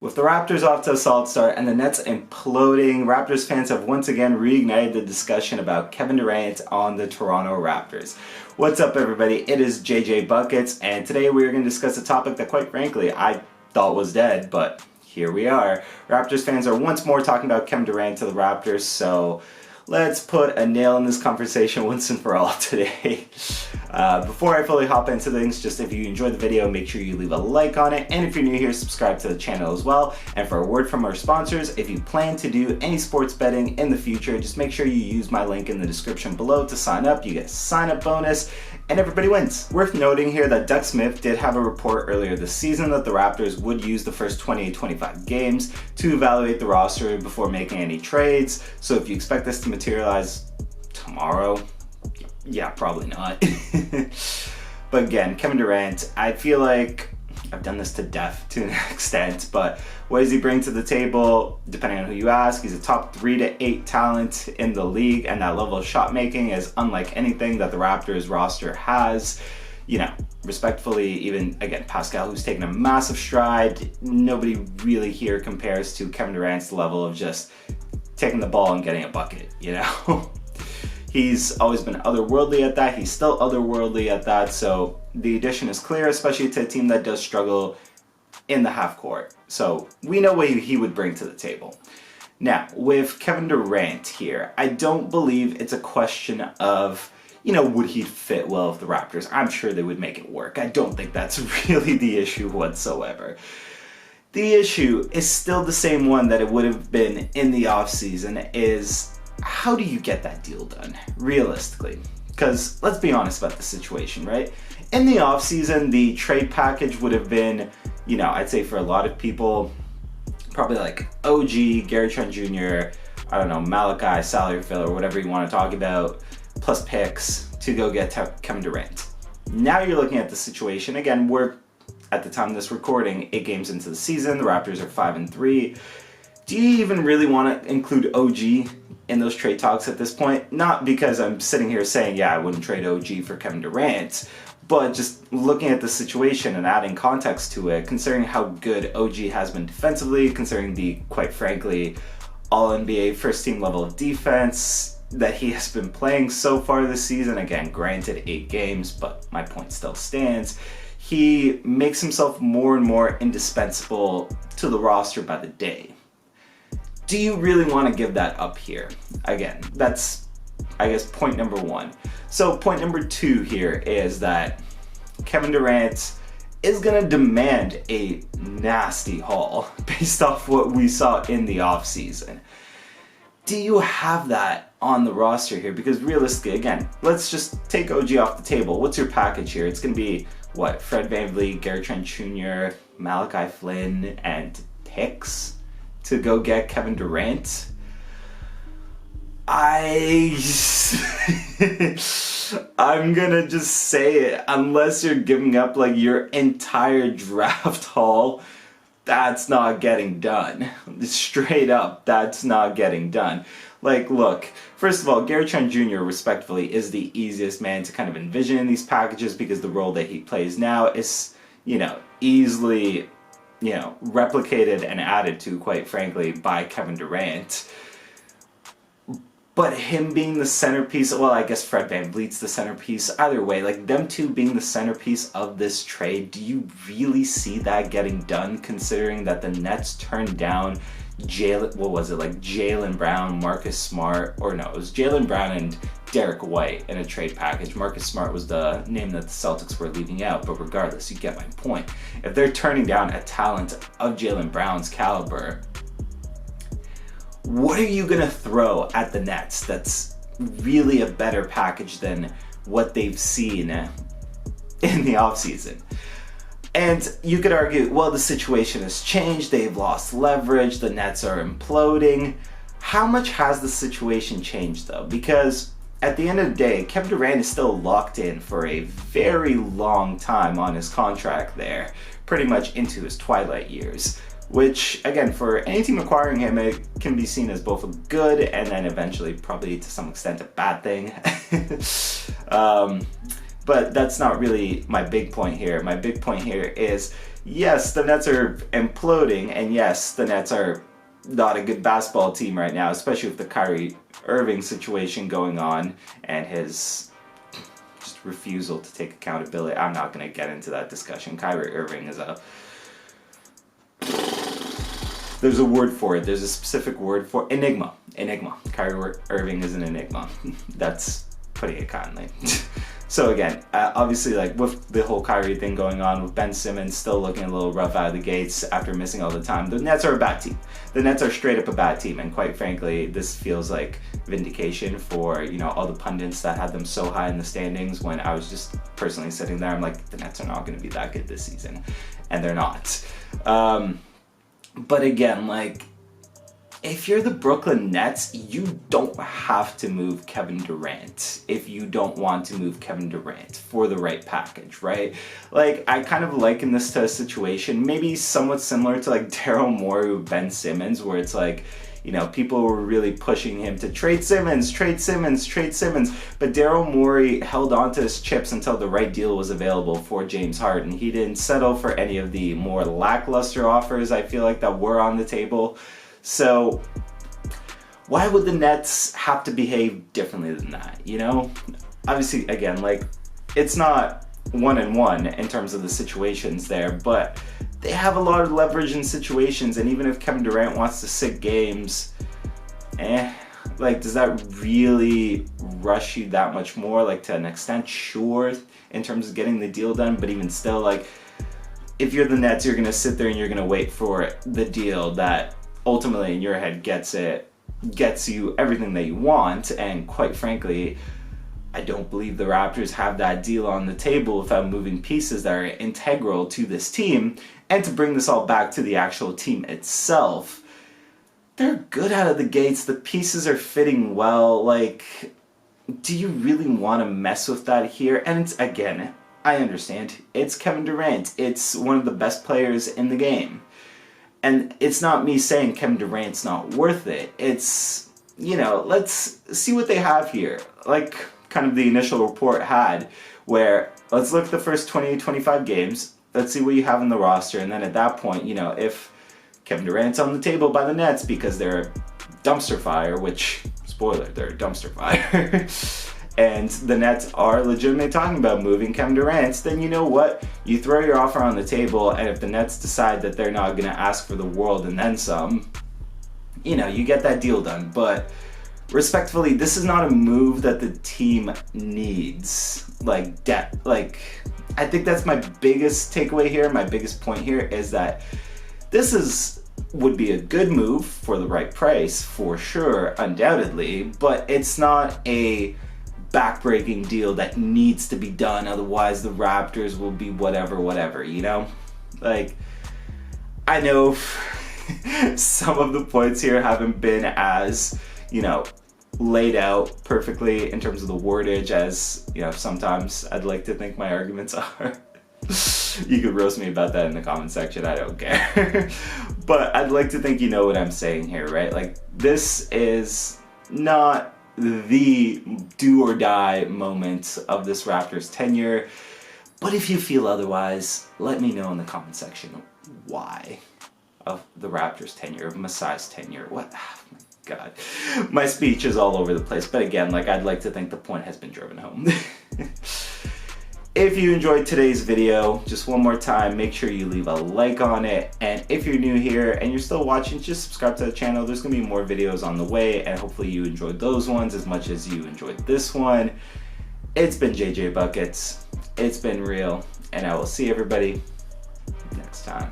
With the Raptors off to a solid start and the Nets imploding, Raptors fans have once again reignited the discussion about Kevin Durant on the Toronto Raptors. What's up, everybody? It is JJ Buckets, and today we are going to discuss a topic that, quite frankly, I thought was dead, but here we are. Raptors fans are once more talking about Kevin Durant to the Raptors, so let's put a nail in this conversation once and for all today. Before I fully hop into things, just if you enjoyed the video, make sure you leave a like on it, and if you're new here, subscribe to the channel as well. And for a word from our sponsors, if you plan to do any sports betting in the future, just make sure you use my link in the description below to sign up. You get a sign-up bonus, and everybody wins. Worth noting here that Doug Smith did have a report earlier this season that the Raptors would use the first 28-25 games to evaluate the roster before making any trades. So if you expect this to materialize tomorrow, yeah, probably not. But again, Kevin Durant, I feel like I've done this to death to an extent, but what does he bring to the table? Depending on who you ask, he's a top 3 to 8 talent in the league, and that level of shot making is unlike anything that the Raptors roster has. You know, respectfully, even again, Pascal, who's taken a massive stride, nobody really here compares to Kevin Durant's level of just taking the ball and getting a bucket, you know? He's always been otherworldly at that. He's still otherworldly at that. So the addition is clear, especially to a team that does struggle in the half court. So we know what he would bring to the table. Now, with Kevin Durant here, I don't believe it's a question of, you know, would he fit well with the Raptors? I'm sure they would make it work. I don't think that's really the issue whatsoever. The issue is still the same one that it would have been in the offseason, is how do you get that deal done, realistically? Because let's be honest about the situation, right? In the offseason, the trade package would have been, you know, I'd say for a lot of people, probably like OG, Gary Trent Jr., I don't know, Malachi, salary filler, whatever you want to talk about, plus picks to go get Kevin Durant. Now you're looking at the situation, again, we're, at the time of this recording, 8 games into the season, the Raptors are 5-3. Do you even really want to include OG in those trade talks at this point? Not because I'm sitting here saying, yeah, I wouldn't trade OG for Kevin Durant, but just looking at the situation and adding context to it, considering how good OG has been defensively, considering the, quite frankly, all-NBA first-team level of defense that he has been playing so far this season. Again, granted 8 games, but my point still stands. He makes himself more and more indispensable to the roster by the day. Do you really want to give that up here? Again, that's, I guess, point number 1. So point number 2 here is that Kevin Durant is going to demand a nasty haul based off what we saw in the offseason. Do you have that on the roster here? Because realistically, again, let's just take OG off the table. What's your package here? It's going to be, what, Fred VanVleet, Gary Trent Jr., Malachi Flynn, and picks to go get Kevin Durant? I'm gonna just say it, unless you're giving up like your entire draft haul, that's not getting done. Straight up, that's not getting done. Like, look, first of all, Gary Trent Jr., respectfully, is the easiest man to kind of envision in these packages because the role that he plays now is, you know, easily, you know, replicated and added to, quite frankly, by Kevin Durant. But him being the centerpiece, well, I guess Fred VanVleet's the centerpiece. Either way, like, them two being the centerpiece of this trade, do you really see that getting done, considering that the Nets turned down Jaylen Brown, Marcus Smart, or no, it was Jaylen Brown and Derek White in a trade package. Marcus Smart was the name that the Celtics were leaving out, but regardless, you get my point. If they're turning down a talent of Jaylen Brown's caliber, what are you going to throw at the Nets that's really a better package than what they've seen in the offseason? And you could argue, well, the situation has changed, they've lost leverage, the Nets are imploding. How much has the situation changed, though? Because at the end of the day, Kevin Durant is still locked in for a very long time on his contract there, pretty much into his twilight years. Which, again, for any team acquiring him, it can be seen as both a good and then eventually probably to some extent a bad thing. But that's not really my big point here. My big point here is, yes, the Nets are imploding, and yes, the Nets are not a good basketball team right now, especially with the Kyrie Irving situation going on and his just refusal to take accountability. I'm not going to get into that discussion. Kyrie Irving is there's a word for it. There's a specific word for enigma. Kyrie Irving is an enigma. That's putting it kindly. So again, obviously, like with the whole Kyrie thing going on, with Ben Simmons still looking a little rough out of the gates after missing all the time, the Nets are a bad team. The Nets are straight up a bad team, and quite frankly, this feels like vindication for, you know, all the pundits that had them so high in the standings when I was just personally sitting there. I'm like, the Nets are not going to be that good this season, and they're not. But again, like, if you're the Brooklyn Nets, you don't have to move Kevin Durant if you don't want to move Kevin Durant for the right package, right? Like, I kind of liken this to a situation maybe somewhat similar to like Daryl Morey with Ben Simmons, where it's like, you know, people were really pushing him to trade Simmons, but Daryl Morey held on to his chips until the right deal was available for James Harden. He didn't settle for any of the more lackluster offers, I feel like, that were on the table. So why would the Nets have to behave differently than that, you know? Obviously, again, like, it's not 1-1 in terms of the situations there, but they have a lot of leverage in situations, and even if Kevin Durant wants to sit games, like, does that really rush you that much more? Like, to an extent, sure, in terms of getting the deal done, but even still, like, if you're the Nets, you're gonna sit there and you're gonna wait for the deal that ultimately in your head gets you everything that you want. And quite frankly, I don't believe the Raptors have that deal on the table without moving pieces that are integral to this team. And to bring this all back to the actual team itself, they're good out of the gates. The pieces are fitting well. Like, do you really want to mess with that here? And it's, again, I understand, it's Kevin Durant. It's one of the best players in the game. And it's not me saying Kevin Durant's not worth it. It's, you know, let's see what they have here. Like, kind of the initial report had, where let's look at the first 20-25 games. Let's see what you have in the roster. And then at that point, you know, if Kevin Durant's on the table by the Nets because they're a dumpster fire, which, spoiler, they're a dumpster fire, and the Nets are legitimately talking about moving Kevin Durant, then you know what? You throw your offer on the table, and if the Nets decide that they're not going to ask for the world and then some, you know, you get that deal done. But respectfully, this is not a move that the team needs. Like, I think that's my biggest takeaway here. My biggest point here is that this would be a good move for the right price, for sure, undoubtedly, but it's not a backbreaking deal that needs to be done, otherwise the Raptors will be whatever, you know? Like, I know some of the points here haven't been as, you know, laid out perfectly in terms of the wordage as, you know, sometimes I'd like to think my arguments are. You could roast me about that in the comment section, I don't care. But I'd like to think you know what I'm saying here, right? Like, this is not the do or die moment of this Raptors tenure. But if you feel otherwise, let me know in the comment section why of the Raptors tenure, of Masai's tenure. What? Oh my God. My speech is all over the place. But again, like, I'd like to think the point has been driven home. If you enjoyed today's video, just one more time, make sure you leave a like on it. And if you're new here and you're still watching, just subscribe to the channel. There's going to be more videos on the way, and hopefully you enjoyed those ones as much as you enjoyed this one. It's been JJ Buckets. It's been real, and I will see everybody next time.